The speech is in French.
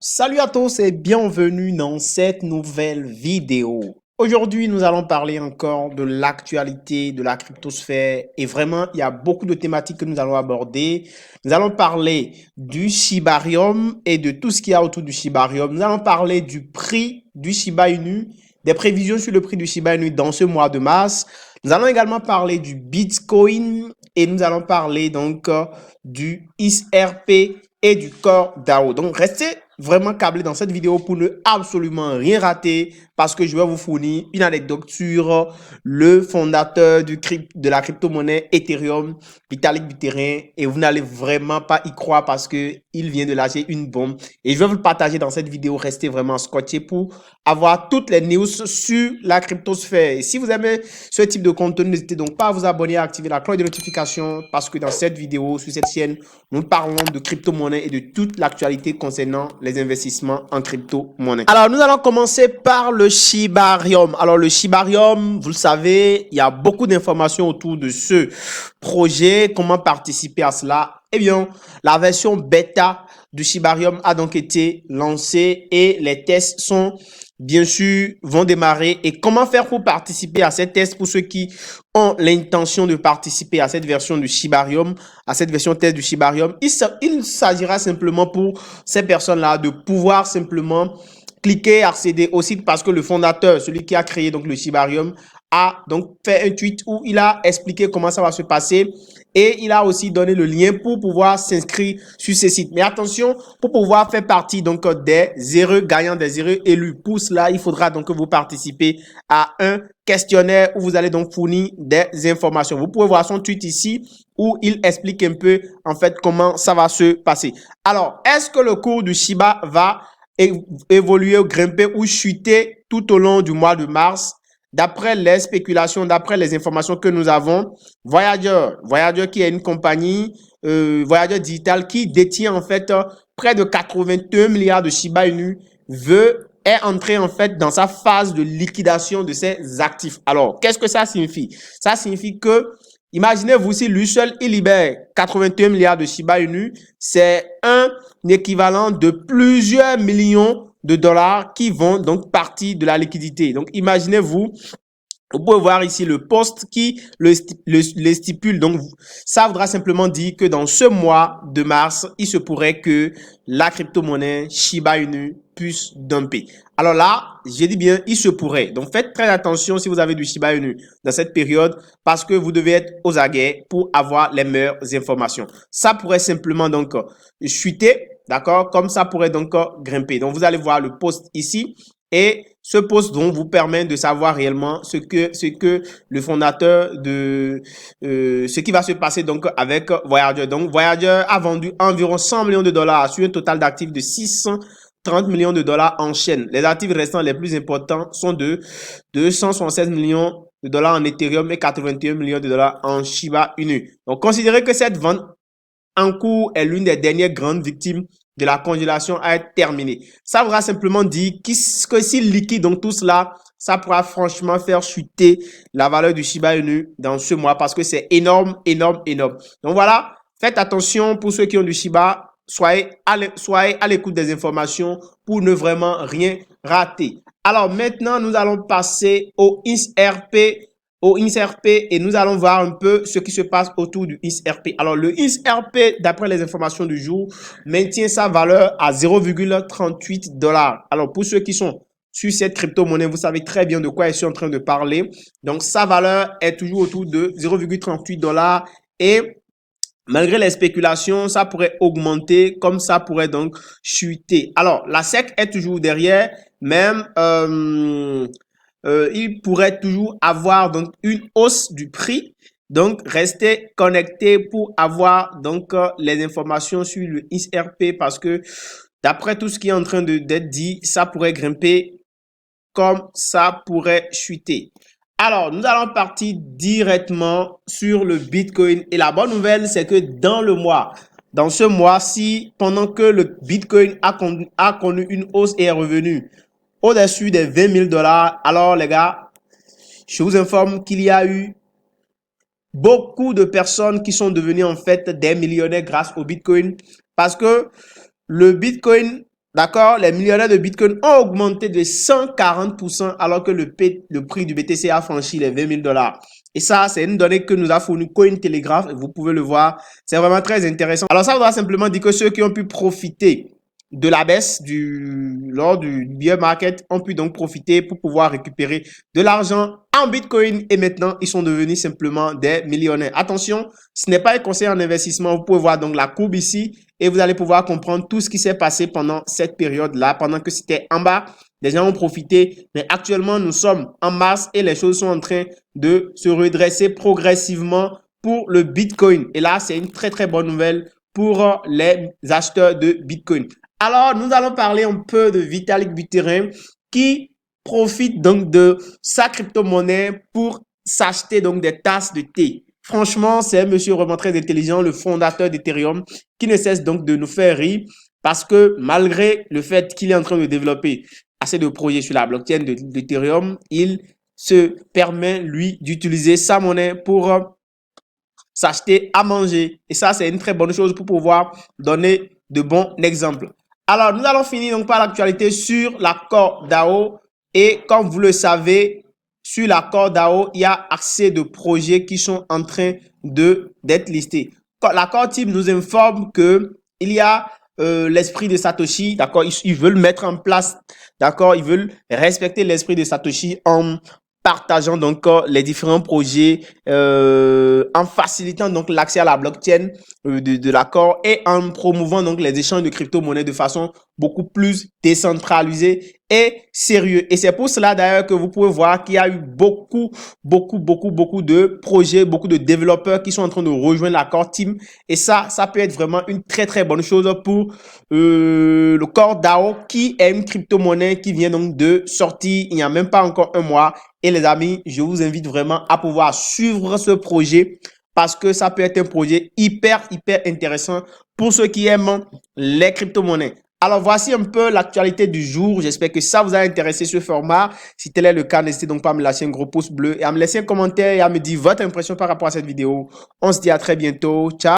Salut à tous et bienvenue dans cette nouvelle vidéo. Aujourd'hui, nous allons parler encore de l'actualité de la cryptosphère et vraiment, il y a beaucoup de thématiques que nous allons aborder. Nous allons parler du Shibarium et de tout ce qu'il y a autour du Shibarium. Nous allons parler du prix du Shiba Inu, des prévisions sur le prix du Shiba Inu dans ce mois de mars. Nous allons également parler du Bitcoin et nous allons parler donc du XRP et du Core DAO. Donc, restez vraiment câblé dans cette vidéo pour ne absolument rien rater parce que je vais vous fournir une anecdote sur le fondateur de la crypto-monnaie Ethereum, Vitalik Buterin, et vous n'allez vraiment pas y croire parce que il vient de lâcher une bombe et je vais vous le partager dans cette vidéo. Restez vraiment scotché pour avoir toutes les news sur la cryptosphère. Et si vous aimez ce type de contenu, n'hésitez donc pas à vous abonner et à activer la cloche de notification parce que dans cette vidéo, sur cette chaîne, nous parlons de crypto-monnaie et de toute l'actualité concernant les investissements en crypto-monnaie. Alors, nous allons commencer par le Shibarium. Alors, le Shibarium, vous le savez, il y a beaucoup d'informations autour de ce projet. Comment participer à cela? Eh bien, la version bêta du Shibarium a donc été lancée et les tests bien sûr, vont démarrer. Et comment faire pour participer à ces tests pour ceux qui ont l'intention de participer à cette version du Shibarium, à cette version test du Shibarium? Il s'agira simplement pour ces personnes-là de pouvoir simplement cliquer, accéder au site parce que le fondateur, celui qui a créé donc le Shibarium, a donc fait un tweet où il a expliqué comment ça va se passer et il a aussi donné le lien pour pouvoir s'inscrire sur ce site. Mais attention, pour pouvoir faire partie donc des heureux gagnants, des heureux élus, pour cela, il faudra donc que vous participez à un questionnaire où vous allez donc fournir des informations. Vous pouvez voir son tweet ici où il explique un peu en fait comment ça va se passer. Alors, est-ce que le cours du Shiba va évoluer, grimper ou chuter tout au long du mois de mars? D'après les spéculations, d'après les informations que nous avons, Voyager qui est une compagnie, Voyager Digital qui détient en fait près de 81 milliards de Shiba Inu, est entré en fait dans sa phase de liquidation de ses actifs. Alors, qu'est-ce que ça signifie? Ça signifie que, imaginez-vous si lui seul, il libère 81 milliards de Shiba Inu, c'est un équivalent de plusieurs millions de dollars qui vont donc partir de la liquidité. Donc, imaginez-vous, vous pouvez voir ici le post qui le stipule. Donc, ça voudra simplement dire que dans ce mois de mars, il se pourrait que la crypto-monnaie Shiba Inu puisse dumper. Alors là, j'ai dit bien, il se pourrait. Donc, faites très attention si vous avez du Shiba Inu dans cette période parce que vous devez être aux aguets pour avoir les meilleures informations. Ça pourrait simplement donc chuter, d'accord? Comme ça pourrait donc grimper. Donc, vous allez voir le post ici et ce post donc vous permet de savoir réellement ce que le fondateur de ce qui va se passer donc avec Voyager. Donc Voyager a vendu environ 100 millions de dollars sur un total d'actifs de 630 millions de dollars en chaîne. Les actifs restants les plus importants sont de 276 millions de dollars en Ethereum et 81 millions de dollars en Shiba Inu. Donc considérez que cette vente en cours est l'une des dernières grandes victimes de la congélation à être terminée. Ça voudra simplement dire que s'il liquide donc tout cela, ça pourra franchement faire chuter la valeur du Shiba Inu dans ce mois parce que c'est énorme, énorme, énorme. Donc voilà, faites attention pour ceux qui ont du Shiba, soyez à l'écoute des informations pour ne vraiment rien rater. Alors maintenant, nous allons passer au XRP et nous allons voir un peu ce qui se passe autour du XRP. Alors, le XRP, d'après les informations du jour, maintient sa valeur à 0,38 dollars. Alors, pour ceux qui sont sur cette crypto-monnaie, vous savez très bien de quoi je suis en train de parler. Donc, sa valeur est toujours autour de 0,38 dollars et malgré les spéculations, ça pourrait augmenter comme ça pourrait donc chuter. Alors, la SEC est toujours derrière, même il pourrait toujours avoir donc une hausse du prix. Donc, restez connectés pour avoir donc les informations sur le XRP parce que d'après tout ce qui est en train d'être dit, ça pourrait grimper comme ça pourrait chuter. Alors, nous allons partir directement sur le Bitcoin. Et la bonne nouvelle, c'est que dans ce mois-ci, pendant que le Bitcoin a connu une hausse et est revenu au-dessus des 20 000 dollars, alors les gars, je vous informe qu'il y a eu beaucoup de personnes qui sont devenues en fait des millionnaires grâce au Bitcoin parce que le Bitcoin D'accord, les millionnaires de Bitcoin ont augmenté de 140% alors que le prix du BTC a franchi les 20 000 $. Et ça, c'est une donnée que nous a fourni Cointelegraph et vous pouvez le voir. C'est vraiment très intéressant. Alors ça voudra simplement dire que ceux qui ont pu profiter de la baisse lors du bear market ont pu donc profiter pour pouvoir récupérer de l'argent en Bitcoin et maintenant ils sont devenus simplement des millionnaires. Attention, ce n'est pas un conseil en investissement. Vous pouvez voir donc la courbe ici et vous allez pouvoir comprendre tout ce qui s'est passé pendant cette période-là, pendant que c'était en bas. Les gens ont profité, mais actuellement nous sommes en mars et les choses sont en train de se redresser progressivement pour le Bitcoin. Et là, c'est une très très bonne nouvelle pour les acheteurs de Bitcoin. Alors, nous allons parler un peu de Vitalik Buterin qui profite donc de sa crypto-monnaie pour s'acheter donc des tasses de thé. Franchement, c'est un monsieur vraiment très intelligent, le fondateur d'Ethereum, qui ne cesse donc de nous faire rire parce que malgré le fait qu'il est en train de développer assez de projets sur la blockchain d'Ethereum, il se permet, lui, d'utiliser sa monnaie pour s'acheter à manger. Et ça, c'est une très bonne chose pour pouvoir donner de bons exemples. Alors, nous allons finir donc par l'actualité sur l'accord DAO. Et comme vous le savez, sur l'accord DAO, il y a assez de projets qui sont en train d'être listés. L'accord type nous informe que il y a l'esprit de Satoshi, d'accord, ils veulent mettre en place, d'accord, ils veulent respecter l'esprit de Satoshi en partageant donc les différents projets, en facilitant donc l'accès à la blockchain de l'accord et en promouvant donc les échanges de crypto-monnaies de façon beaucoup plus décentralisée et sérieux. Et c'est pour cela d'ailleurs que vous pouvez voir qu'il y a eu beaucoup de projets, beaucoup de développeurs qui sont en train de rejoindre l'accord team. Et ça peut être vraiment une très très bonne chose pour le Core DAO qui est une crypto-monnaie qui vient donc de sortir il n'y a même pas encore un mois. Et les amis, je vous invite vraiment à pouvoir suivre ce projet parce que ça peut être un projet hyper intéressant pour ceux qui aiment les crypto-monnaies. Alors, voici un peu l'actualité du jour. J'espère que ça vous a intéressé ce format. Si tel est le cas, n'hésitez donc pas à me lâcher un gros pouce bleu et à me laisser un commentaire et à me dire votre impression par rapport à cette vidéo. On se dit à très bientôt. Ciao!